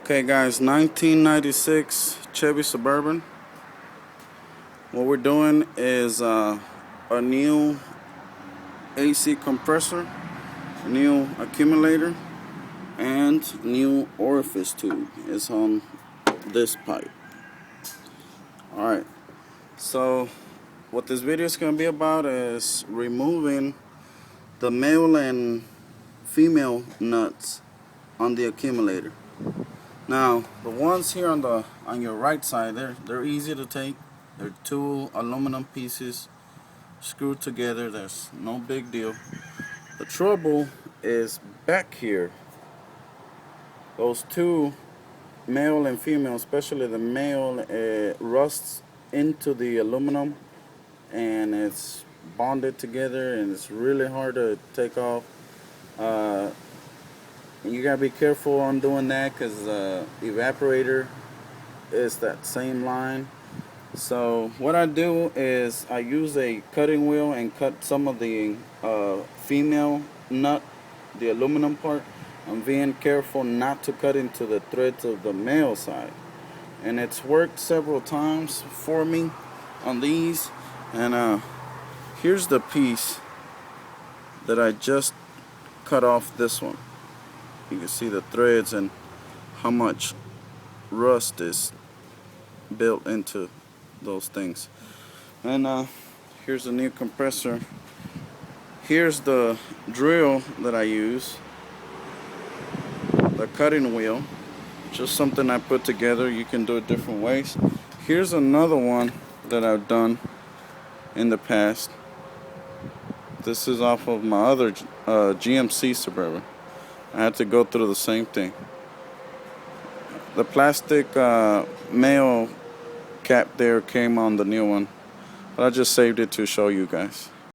Okay guys, 1996 Chevy Suburban. What we're doing is a new AC compressor, new accumulator, and new orifice tube is on this pipe. Alright, so what this video is going to be about is removing the male and female nuts on the accumulator. Now, the ones here on your right side, they're easy to take. They're two aluminum pieces screwed together. There's no big deal. The trouble is back here. Those two, male and female, especially the male, rusts into the aluminum and it's bonded together and it's really hard to take off. You gotta be careful on doing that because evaporator is that same line. So what I do is I use a cutting wheel and cut some of the female nut, the aluminum part. I'm being careful not to cut into the threads of the male side, and it's worked several times for me on these. And here's the piece that I just cut off this one. You can see the threads and how much rust is built into those things. And here's the new compressor. Here's the drill that I use, the cutting wheel, just something I put together. You can do it different ways. Here's another one that I've done in the past. This is off of my other GMC Suburban. I had to go through the same thing. The plastic male cap there came on the new one, but I just saved it to show you guys.